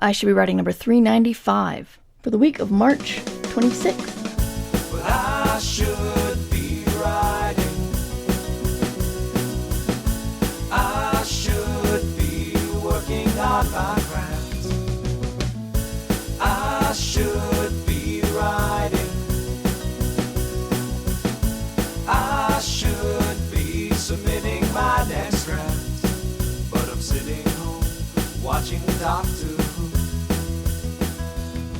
I should be writing number 395 for the week of March 26th. But I should be writing. I should be working on my craft. I should be writing. I should be submitting my next draft. But I'm sitting home watching Doctor Who.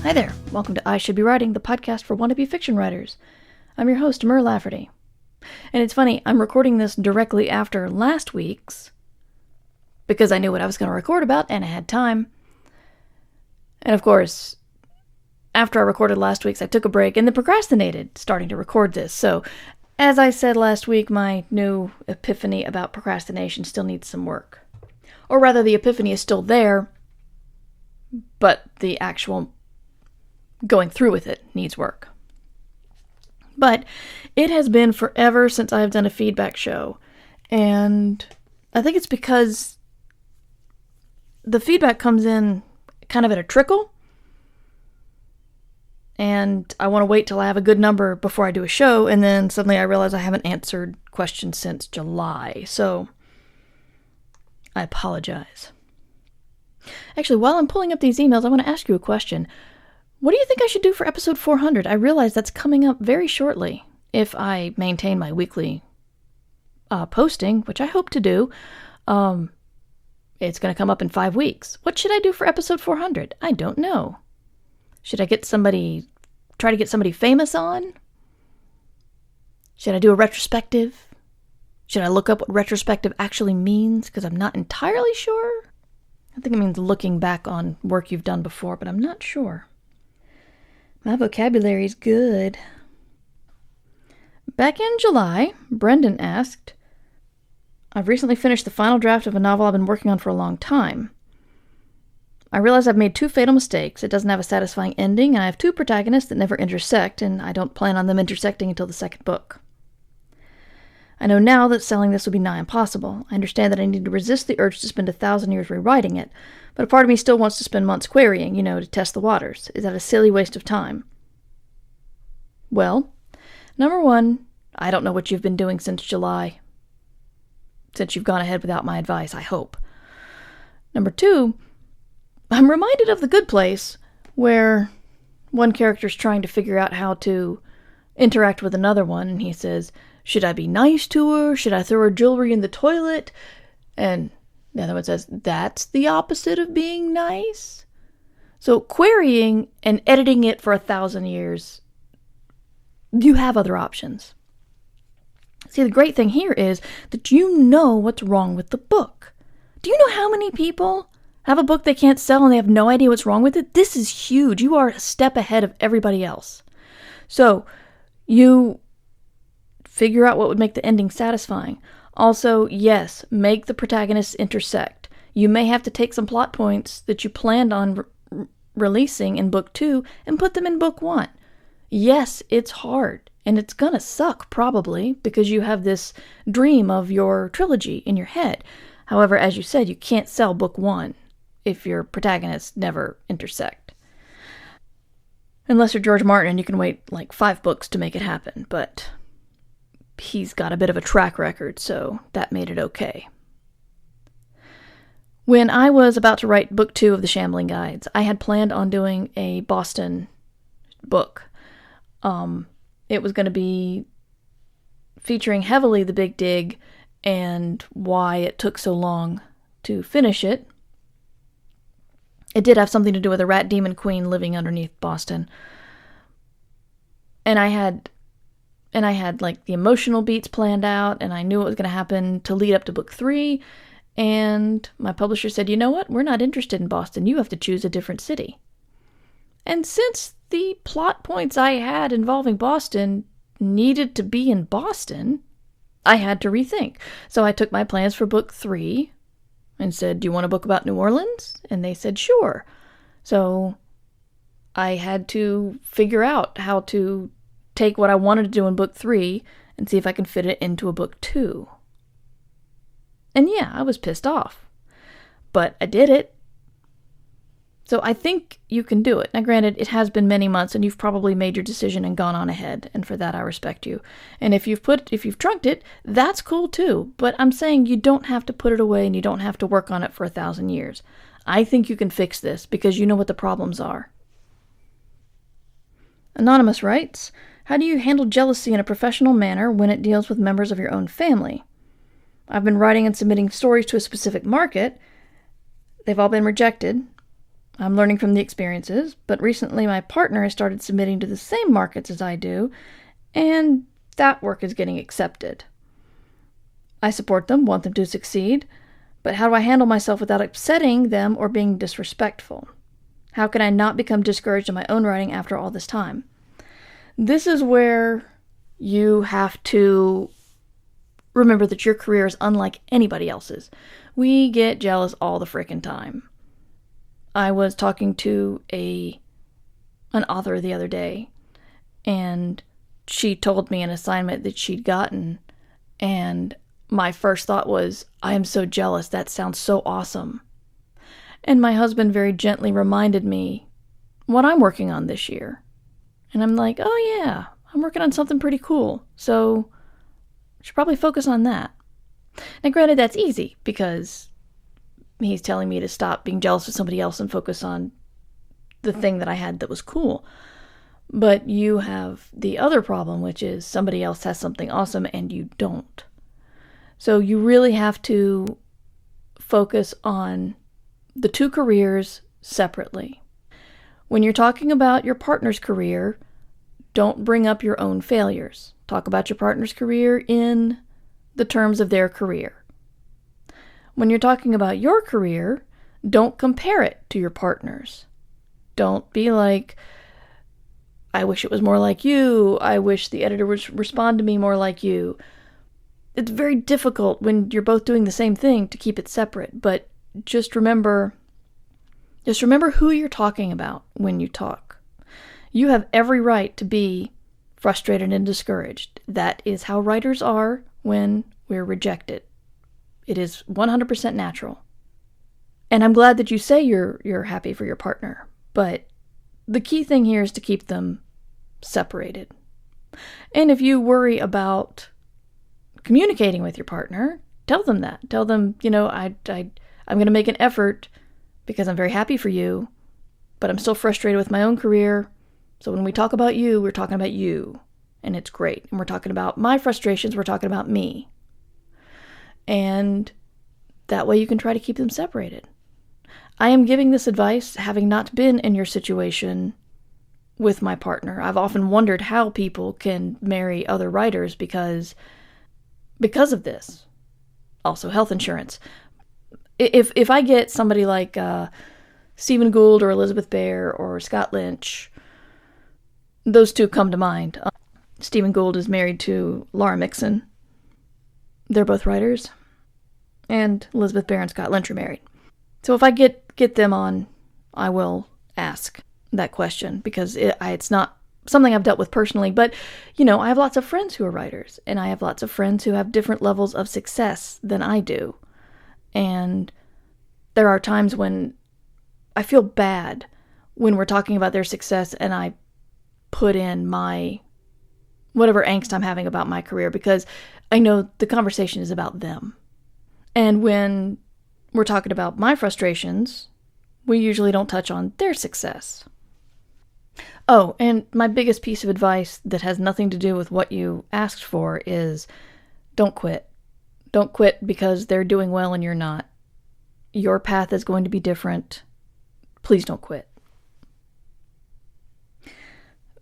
Hi there, welcome to I Should Be Writing, the podcast for wannabe fiction writers. I'm your host, Mur Lafferty. And it's funny, I'm recording this directly after last week's, because I knew what I was going to record about, and I had time. And of course, after I recorded last week's, I took a break and then procrastinated starting to record this. So, as I said last week, my new epiphany about procrastination still needs some work. Or rather, the epiphany is still there, but the actual going through with it needs work. But it has been forever since I've done a feedback show, and I think it's because the feedback comes in kind of at a trickle, and I want to wait till I have a good number before I do a show, and then suddenly I realize I haven't answered questions since July, so I apologize. Actually, while I'm pulling up these emails, I want to ask you a question. What do you think I should do for episode 400? I realize that's coming up very shortly, if I maintain my weekly posting, which I hope to do. It's going to come up in 5 weeks. What should I do for episode 400? I don't know. Should I try to get somebody famous on? Should I do a retrospective? Should I look up what retrospective actually means? Because I'm not entirely sure. I think it means looking back on work you've done before, but I'm not sure. My vocabulary's good. Back in July, Brendan asked, I've recently finished the final draft of a novel I've been working on for a long time. I realize I've made 2 fatal mistakes. It doesn't have a satisfying ending, and I have 2 protagonists that never intersect, and I don't plan on them intersecting until the second book. I know now that selling this would be nigh impossible. I understand that I need to resist the urge to spend 1,000 years rewriting it, but a part of me still wants to spend months querying, to test the waters. Is that a silly waste of time? Well, number 1, I don't know what you've been doing since July. Since you've gone ahead without my advice, I hope. Number 2, I'm reminded of The Good Place, where one character's trying to figure out how to interact with another one, and he says, should I be nice to her? Should I throw her jewelry in the toilet? And the other one says, that's the opposite of being nice. So querying and editing it for 1,000 years, you have other options. See, the great thing here is that you know what's wrong with the book. Do you know how many people have a book they can't sell and they have no idea what's wrong with it? This is huge. You are a step ahead of everybody else. So you figure out what would make the ending satisfying. Also, yes, make the protagonists intersect. You may have to take some plot points that you planned on releasing in book 2 and put them in book 1. Yes, it's hard, and it's gonna suck probably, because you have this dream of your trilogy in your head. However, as you said, you can't sell book 1 if your protagonists never intersect. Unless you're George Martin and you can wait like 5 books to make it happen, but he's got a bit of a track record, so that made it okay. When I was about to write book 2 of the Shambling Guides, I had planned on doing a Boston book. It was going to be featuring heavily the Big Dig and why it took so long to finish it. It did have something to do with a rat demon queen living underneath Boston. And I had like the emotional beats planned out, and I knew what was going to happen to lead up to book 3, and my publisher said, you know what, we're not interested in Boston, you have to choose a different city. And since the plot points I had involving Boston needed to be in Boston, I had to rethink. So I took my plans for book 3 and said, do you want a book about New Orleans? And they said, sure. So I had to figure out how to take what I wanted to do in book 3 and see if I can fit it into a book 2. And yeah, I was pissed off. But I did it. So I think you can do it. Now granted, it has been many months and you've probably made your decision and gone on ahead, and for that I respect you. And if you've trunked it, that's cool too. But I'm saying you don't have to put it away and you don't have to work on it for 1,000 years. I think you can fix this because you know what the problems are. Anonymous writes, how do you handle jealousy in a professional manner when it deals with members of your own family? I've been writing and submitting stories to a specific market. They've all been rejected. I'm learning from the experiences, but recently my partner has started submitting to the same markets as I do, and that work is getting accepted. I support them, want them to succeed, but how do I handle myself without upsetting them or being disrespectful? How can I not become discouraged in my own writing after all this time? This is where you have to remember that your career is unlike anybody else's. We get jealous all the frickin' time. I was talking to an author the other day, and she told me an assignment that she'd gotten, and my first thought was, I am so jealous, that sounds so awesome. And my husband very gently reminded me what I'm working on this year. And I'm like, oh yeah, I'm working on something pretty cool, so I should probably focus on that. Now granted, that's easy, because he's telling me to stop being jealous of somebody else and focus on the thing that I had that was cool. But you have the other problem, which is somebody else has something awesome and you don't. So you really have to focus on the two careers separately. When you're talking about your partner's career, don't bring up your own failures. Talk about your partner's career in the terms of their career. When you're talking about your career, don't compare it to your partner's. Don't be like, I wish it was more like you. I wish the editor would respond to me more like you. It's very difficult when you're both doing the same thing to keep it separate, but just remember who you're talking about when you talk. You have every right to be frustrated and discouraged. That is how writers are when we're rejected. It is 100% natural. And I'm glad that you say you're happy for your partner, but the key thing here is to keep them separated. And if you worry about communicating with your partner, tell them that. Tell them, I'm going to make an effort because I'm very happy for you, but I'm still frustrated with my own career. So when we talk about you, we're talking about you, and it's great. And we're talking about my frustrations, we're talking about me. And that way you can try to keep them separated. I am giving this advice having not been in your situation with my partner. I've often wondered how people can marry other writers because of this. Also, health insurance. If I get somebody like Stephen Gould or Elizabeth Bear or Scott Lynch, those two come to mind. Stephen Gould is married to Laura Mixon. They're both writers. And Elizabeth Bear and Scott Lynch are married. So if I get them on, I will ask that question because it's not something I've dealt with personally. But, I have lots of friends who are writers. And I have lots of friends who have different levels of success than I do. And there are times when I feel bad when we're talking about their success and I put in my whatever angst I'm having about my career because I know the conversation is about them. And when we're talking about my frustrations, we usually don't touch on their success. Oh, and my biggest piece of advice that has nothing to do with what you asked for is don't quit. Don't quit because they're doing well and you're not. Your path is going to be different. Please don't quit.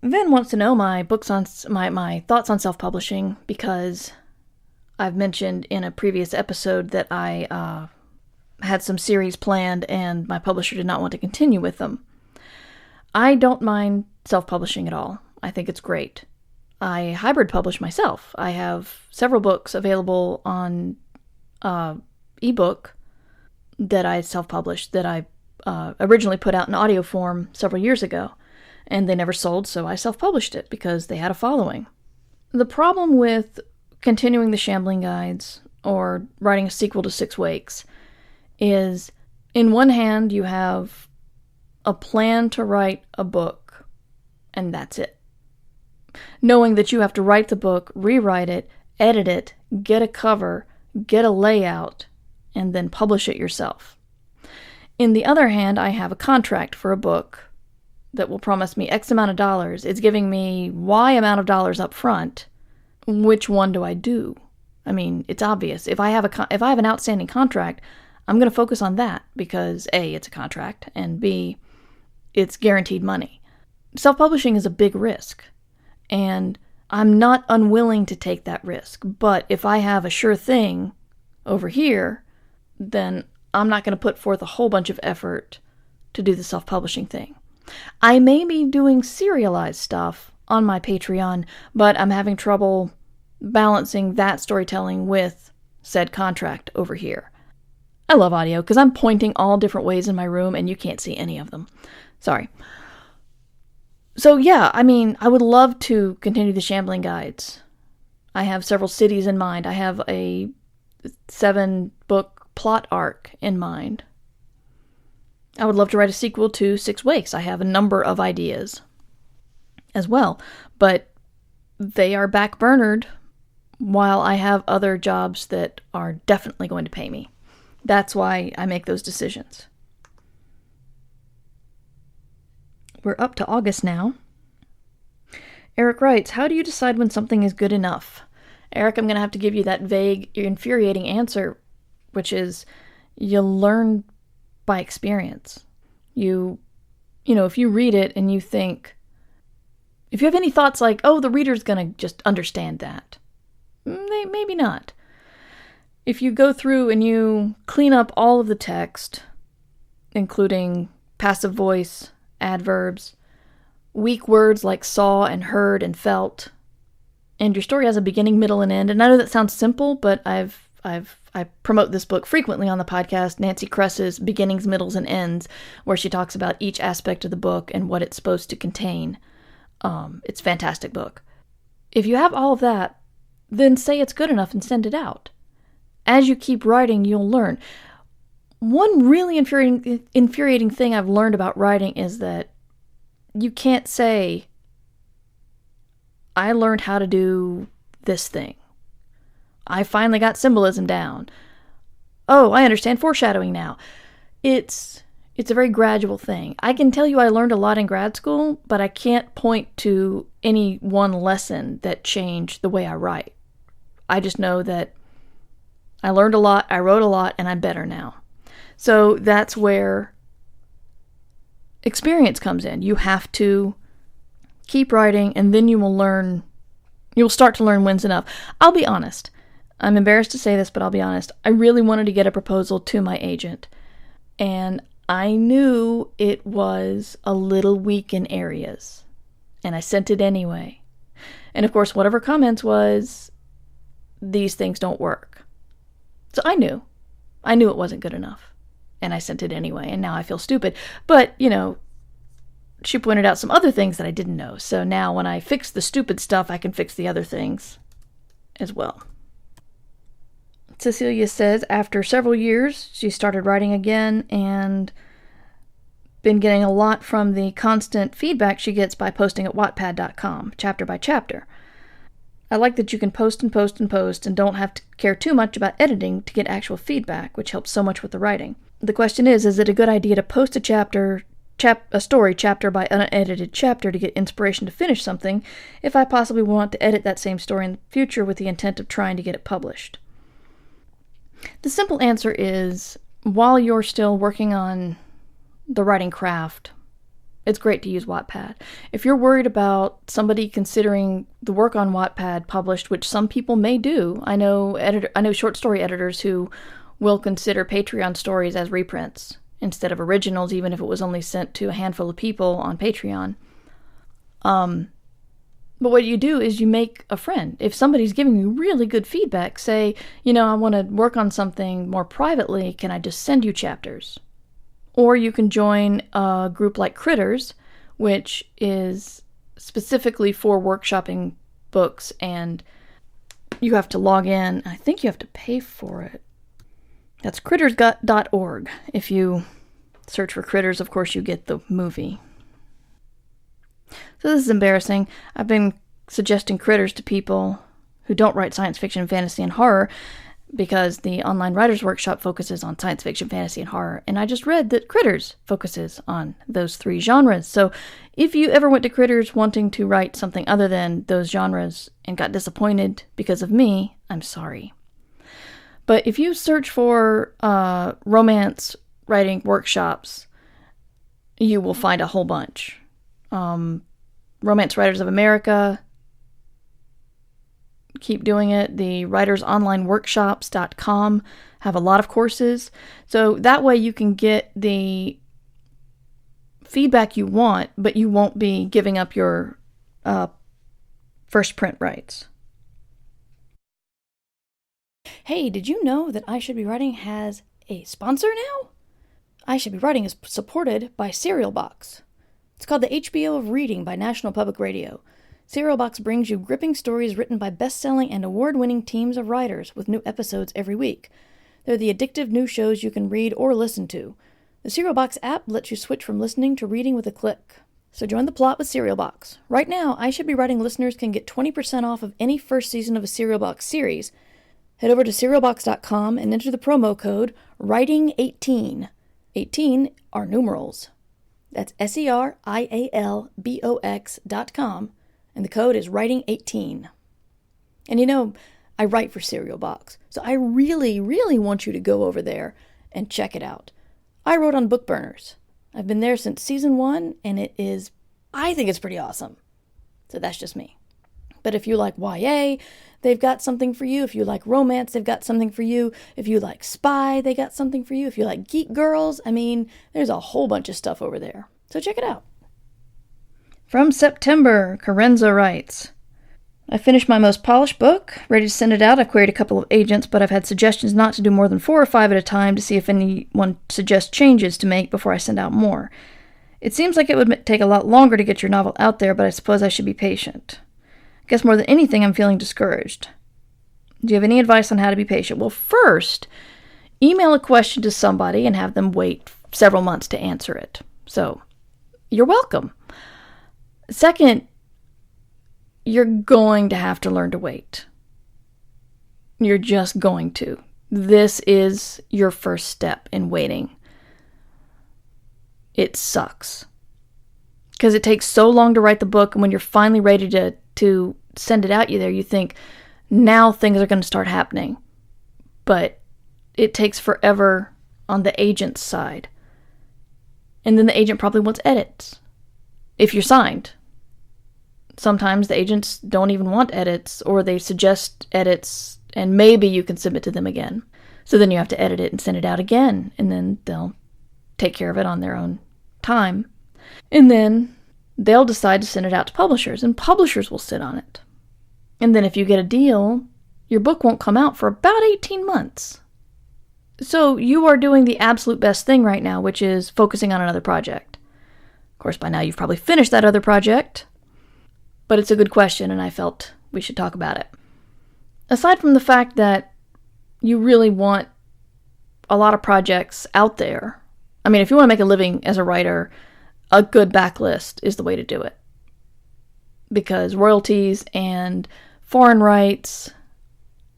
Vin wants to know my thoughts on self-publishing because I've mentioned in a previous episode that I had some series planned and my publisher did not want to continue with them. I don't mind self-publishing at all. I think it's great. I hybrid publish myself. I have several books available on ebook that I self-published that I originally put out in audio form several years ago, and they never sold, so I self-published it because they had a following. The problem with continuing the Shambling Guides or writing a sequel to Six Wakes is, in one hand, you have a plan to write a book, and that's it. Knowing that you have to write the book, rewrite it, edit it, get a cover, get a layout, and then publish it yourself. In the other hand, I have a contract for a book that will promise me X amount of dollars. It's giving me Y amount of dollars up front. Which one do I do? I mean, it's obvious. If I have an outstanding contract, I'm going to focus on that because A, it's a contract, and B, it's guaranteed money. Self-publishing is a big risk, and I'm not unwilling to take that risk. But if I have a sure thing over here, then I'm not going to put forth a whole bunch of effort to do the self-publishing thing. I may be doing serialized stuff on my Patreon, but I'm having trouble balancing that storytelling with said contract over here. I love audio because I'm pointing all different ways in my room and you can't see any of them. Sorry. So yeah, I mean, I would love to continue the Shambling Guides. I have several cities in mind. I have a 7-book plot arc in mind. I would love to write a sequel to 6 Wakes. I have a number of ideas as well, but they are backburnered while I have other jobs that are definitely going to pay me. That's why I make those decisions. We're up to August now. Eric writes, how do you decide when something is good enough? Eric, I'm going to have to give you that vague, infuriating answer, which is you learn by experience. You know, if you read it and you think, if you have any thoughts like, oh, the reader's going to just understand that, maybe not. If you go through and you clean up all of the text, including passive voice, adverbs, weak words like saw and heard and felt, and your story has a beginning, middle, and end. And I know that sounds simple, but I promote this book frequently on the podcast, Nancy Kress's Beginnings, Middles, and Ends, where she talks about each aspect of the book and what it's supposed to contain. It's a fantastic book. If you have all of that, then say it's good enough and send it out. As you keep writing, you'll learn. One really infuriating thing I've learned about writing is that you can't say, I learned how to do this thing. I finally got symbolism down. Oh, I understand foreshadowing now. It's a very gradual thing. I can tell you I learned a lot in grad school, but I can't point to any one lesson that changed the way I write. I just know that I learned a lot, I wrote a lot, and I'm better now. So that's where experience comes in. You have to keep writing, and then you'll start to learn when's enough. I'll be honest. I'm embarrassed to say this, but I'll be honest. I really wanted to get a proposal to my agent, and I knew it was a little weak in areas, and I sent it anyway. And of course, whatever comments was, these things don't work. So I knew it wasn't good enough, and I sent it anyway, and now I feel stupid. But, she pointed out some other things that I didn't know, so now when I fix the stupid stuff, I can fix the other things as well. Cecilia says after several years, she started writing again and been getting a lot from the constant feedback she gets by posting at Wattpad.com, chapter by chapter. I like that you can post and post and post and don't have to care too much about editing to get actual feedback, which helps so much with the writing. The question is it a good idea to post a story chapter by unedited chapter to get inspiration to finish something if I possibly want to edit that same story in the future with the intent of trying to get it published? The simple answer is, while you're still working on the writing craft, it's great to use Wattpad. If you're worried about somebody considering the work on Wattpad published, which some people may do, I know short story editors who will consider Patreon stories as reprints instead of originals, even if it was only sent to a handful of people on Patreon. But what you do is you make a friend. If somebody's giving you really good feedback, say, I want to work on something more privately, can I just send you chapters? Or you can join a group like Critters, which is specifically for workshopping books, and you have to log in. I think you have to pay for it. That's critters.org if you search for Critters, of course, you get the movie. So this is embarrassing. I've been suggesting Critters to people who don't write science fiction, fantasy, and horror because the online writers workshop focuses on science fiction, fantasy, and horror. And I just read that Critters focuses on those 3 genres. So if you ever went to Critters wanting to write something other than those genres and got disappointed because of me, I'm sorry. But if you search for romance writing workshops, you will find a whole bunch. Romance Writers of America, keep doing it. The writersonlineworkshops.com have a lot of courses. So that way you can get the feedback you want, but you won't be giving up your first print rights. Hey, did you know that I Should Be Writing has a sponsor now? I Should Be Writing is supported by Serial Box. It's called the HBO of Reading by National Public Radio. Serial Box brings you gripping stories written by best-selling and award-winning teams of writers with new episodes every week. They're the addictive new shows you can read or listen to. The Serial Box app lets you switch from listening to reading with a click. So join the plot with Serial Box. Right now, I Should Be Writing listeners can get 20% off of any first season of a Serial Box series. Head over to serialbox.com and enter the promo code WRITING18. 18 are numerals. That's SERIALBOX.com. And the code is WRITING18. And you know, I write for Serial Box, so I really, really want you to go over there and check it out. I wrote on Book Burners. I've been there since season 1, and I think it's pretty awesome. So that's just me. But if you like YA, they've got something for you. If you like romance, they've got something for you. If you like spy, they got something for you. If you like geek girls, there's a whole bunch of stuff over there. So check it out. From September, Carenza writes, I finished my most polished book, ready to send it out. I've queried a couple of agents, but I've had suggestions not to do more than 4 or 5 at a time to see if anyone suggests changes to make before I send out more. It seems like it would take a lot longer to get your novel out there, but I suppose I should be patient. I guess more than anything, I'm feeling discouraged. Do you have any advice on how to be patient? Well, first, email a question to somebody and have them wait several months to answer it. So, you're welcome. Second, you're going to have to learn to wait. You're just going to. This is your first step in waiting. It sucks. Because it takes so long to write the book, and when you're finally ready to send it out you think, now things are going to start happening. But it takes forever on the agent's side. And then the agent probably wants edits. If you're signed. Sometimes the agents don't even want edits, or they suggest edits, and maybe you can submit to them again. So then you have to edit it and send it out again, and then they'll take care of it on their own time. And then they'll decide to send it out to publishers, and publishers will sit on it. And then if you get a deal, your book won't come out for about 18 months. So you are doing the absolute best thing right now, which is focusing on another project. Of course, by now you've probably finished that other project, but it's a good question, and I felt we should talk about it. Aside from the fact that you really want a lot of projects out there, if you want to make a living as a writer, a good backlist is the way to do it. Because royalties and foreign rights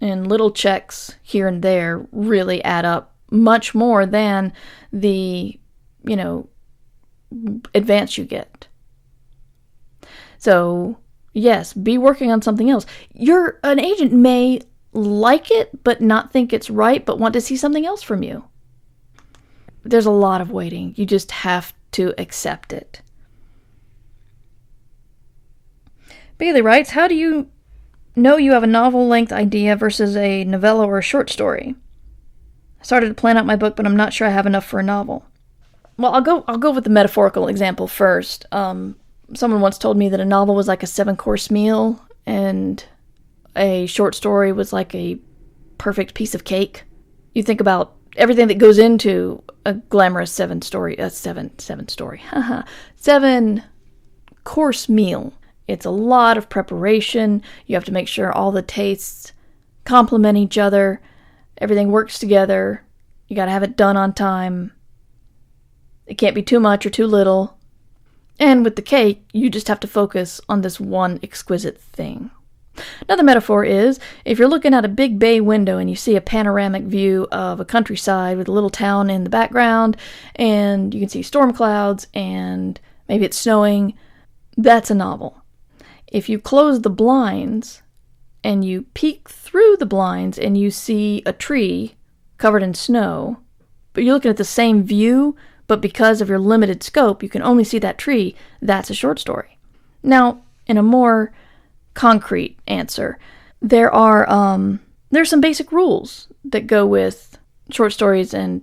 and little checks here and there really add up much more than the, advance you get. So, yes, be working on something else. An agent may like it, but not think it's right, but want to see something else from you. There's a lot of waiting. You just have to accept it. Bailey writes, how do you know you have a novel-length idea versus a novella or a short story? I started to plan out my book, but I'm not sure I have enough for a novel. Well, I'll go with the metaphorical example first. Someone once told me that a novel was like a 7-course meal, and a short story was like a perfect piece of cake. You think about everything that goes into a glamorous 7-course meal. It's a lot of preparation. You have to make sure all the tastes complement each other. Everything works together. You got to have it done on time. It can't be too much or too little. And with the cake, you just have to focus on this one exquisite thing. Another metaphor is, if you're looking out a big bay window and you see a panoramic view of a countryside with a little town in the background, and you can see storm clouds, and maybe it's snowing, that's a novel. If you close the blinds, and you peek through the blinds, and you see a tree covered in snow, but you're looking at the same view, but because of your limited scope, you can only see that tree, that's a short story. Now, in a more concrete answer, there's some basic rules that go with short stories and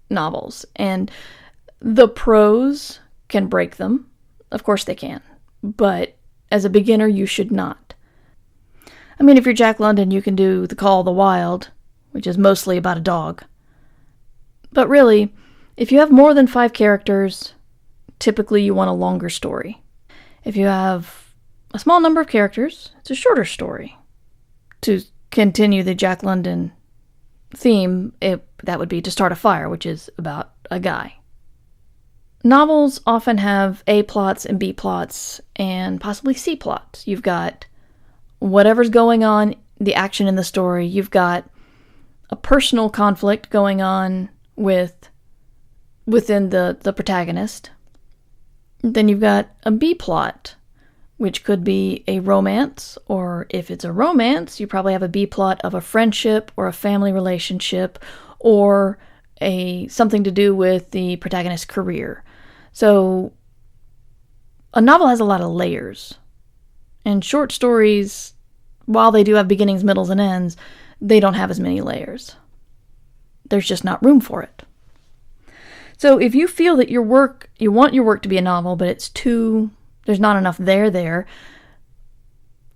novels, and the pros can break them. Of course they can, but as a beginner, you should not. I mean, if you're Jack London, you can do The Call of the Wild, which is mostly about a dog. But really, if you have more than 5 characters, typically you want a longer story. If you have a small number of characters, it's a shorter story. To continue the Jack London theme, that would be To Start a Fire, which is about a guy. Novels often have A plots and B plots and possibly C plots. You've got whatever's going on, the action in the story. You've got a personal conflict going on within the protagonist. Then you've got a B plot, which could be a romance, or if it's a romance, you probably have a B plot of a friendship or a family relationship, or something to do with the protagonist's career. So a novel has a lot of layers. And short stories, while they do have beginnings, middles, and ends, they don't have as many layers. There's just not room for it. So if you feel that you want your work to be a novel, but there's not enough there,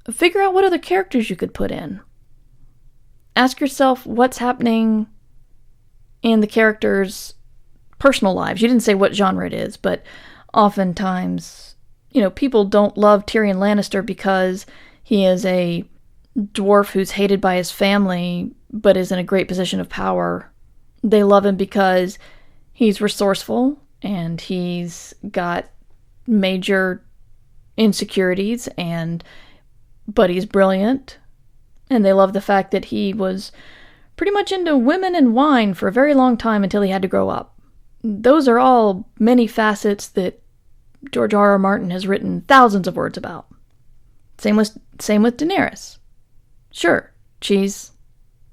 figure out what other characters you could put in. Ask yourself what's happening in the characters' personal lives. You didn't say what genre it is, but oftentimes, people don't love Tyrion Lannister because he is a dwarf who's hated by his family, but is in a great position of power. They love him because he's resourceful and he's got major insecurities, but he's brilliant. And they love the fact that he was pretty much into women and wine for a very long time until he had to grow up. Those are all many facets that George R.R. Martin has written thousands of words about. Same with Daenerys. Sure, she's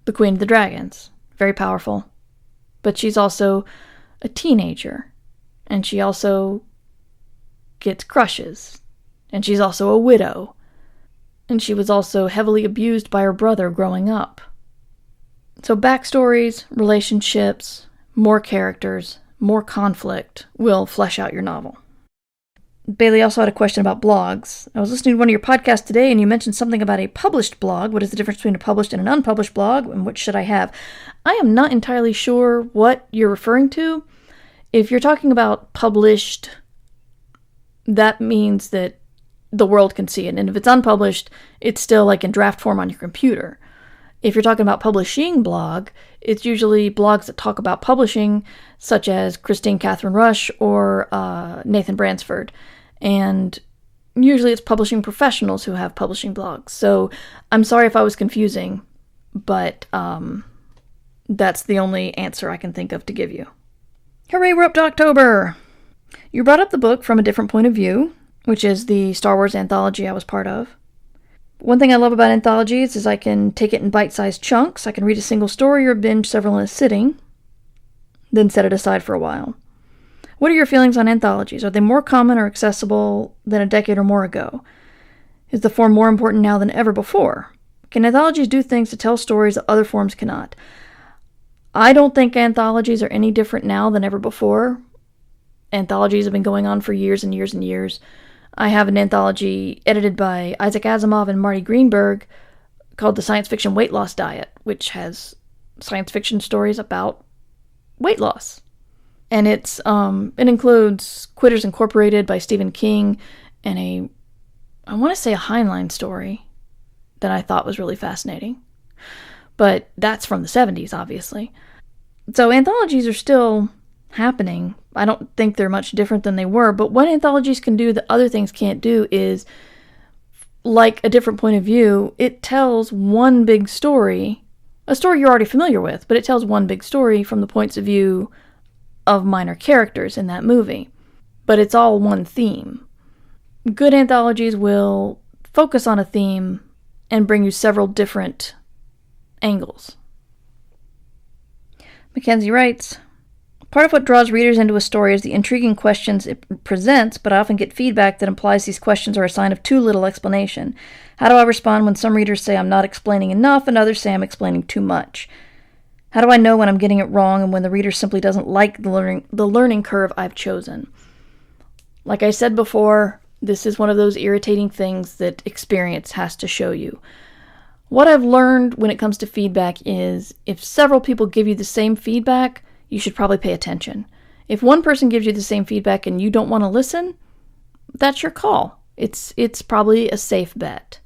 the Queen of the Dragons, very powerful, but she's also a teenager, and she also gets crushes, and she's also a widow, and she was also heavily abused by her brother growing up. So backstories, relationships, more characters, more conflict will flesh out your novel. Bailey also had a question about blogs. I was listening to one of your podcasts today, and you mentioned something about a published blog. What is the difference between a published and an unpublished blog, and what should I have? I am not entirely sure what you're referring to. If you're talking about published, that means that the world can see it. And if it's unpublished, it's still like in draft form on your computer. If you're talking about publishing blog, it's usually blogs that talk about publishing, such as Christine Catherine Rush or Nathan Bransford. And usually it's publishing professionals who have publishing blogs. So I'm sorry if I was confusing, but that's the only answer I can think of to give you. Hooray, we're up to October! You brought up the book From a Different Point of View, which is the Star Wars anthology I was part of. One thing I love about anthologies is I can take it in bite-sized chunks. I can read a single story or binge several in a sitting, then set it aside for a while. What are your feelings on anthologies? Are they more common or accessible than a decade or more ago? Is the form more important now than ever before? Can anthologies do things to tell stories that other forms cannot? I don't think anthologies are any different now than ever before. Anthologies have been going on for years and years and years. I have an anthology edited by Isaac Asimov and Marty Greenberg called The Science Fiction Weight Loss Diet, which has science fiction stories about weight loss. And it includes Quitters Incorporated by Stephen King and I want to say a Heinlein story that I thought was really fascinating. But that's from the 70s, obviously. So anthologies are still happening. I don't think they're much different than they were, but what anthologies can do that other things can't do is, like A Different Point of View, it tells one big story, a story you're already familiar with, but it tells one big story from the points of view of minor characters in that movie. But it's all one theme. Good anthologies will focus on a theme and bring you several different angles. Mackenzie writes, part of what draws readers into a story is the intriguing questions it presents, but I often get feedback that implies these questions are a sign of too little explanation. How do I respond when some readers say I'm not explaining enough and others say I'm explaining too much? How do I know when I'm getting it wrong and when the reader simply doesn't like the learning curve I've chosen? Like I said before, this is one of those irritating things that experience has to show you. What I've learned when it comes to feedback is if several people give you the same feedback, you should probably pay attention. If one person gives you the same feedback and you don't want to listen, that's your call. It's probably a safe bet.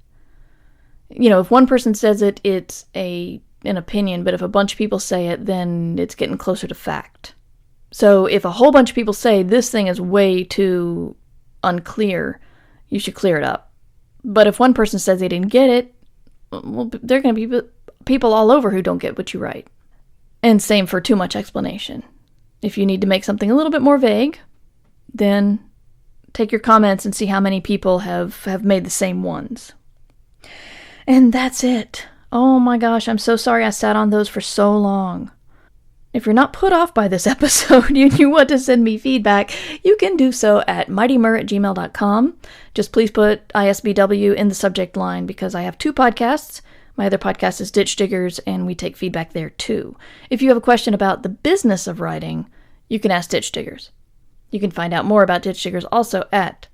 If one person says it, it's an opinion, but if a bunch of people say it, then it's getting closer to fact. So if a whole bunch of people say this thing is way too unclear, you should clear it up. But if one person says they didn't get it, well, there are going to be people all over who don't get what you write. And same for too much explanation. If you need to make something a little bit more vague, then take your comments and see how many people have made the same ones. And that's it. Oh my gosh, I'm so sorry I sat on those for so long. If you're not put off by this episode and you want to send me feedback, you can do so at mightymur@gmail.com. Just please put ISBW in the subject line because I have 2 podcasts. My other podcast is Ditch Diggers, and we take feedback there too. If you have a question about the business of writing, you can ask Ditch Diggers. You can find out more about Ditch Diggers also at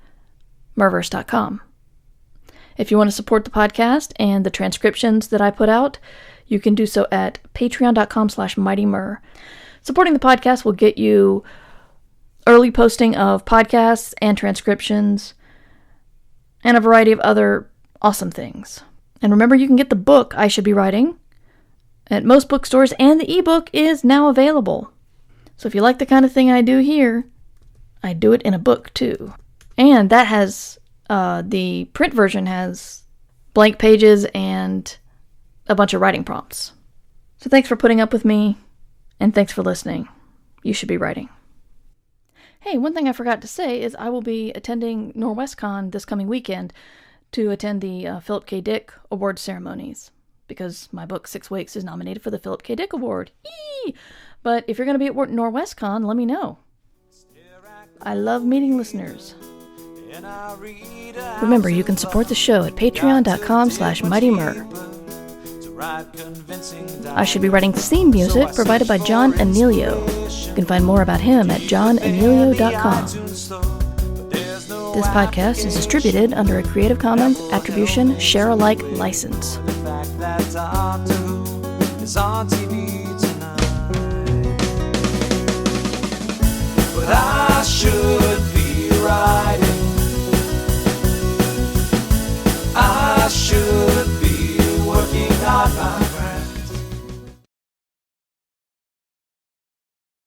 murverse.com. If you want to support the podcast and the transcriptions that I put out, you can do so at patreon.com/mightymur. Supporting the podcast will get you early posting of podcasts and transcriptions and a variety of other awesome things. And remember, you can get the book I Should Be Writing at most bookstores, and the ebook is now available. So if you like the kind of thing I do here, I do it in a book too. And that has, the print version has blank pages and a bunch of writing prompts. So thanks for putting up with me, and thanks for listening. You should be writing. Hey, one thing I forgot to say is I will be attending NorwestCon this coming weekend to attend the Philip K. Dick Award ceremonies, because my book 6 Weeks is nominated for the Philip K. Dick Award. Eee! But if you're going to be at NorwestCon, let me know. I love meeting listeners. Remember, you can support the show at patreon.com/mightymur. I Should Be Writing theme music provided by John Anelio. You can find more about him at johnanelio.com. This podcast is distributed under a Creative Commons Attribution Share-alike license. But I should be writing.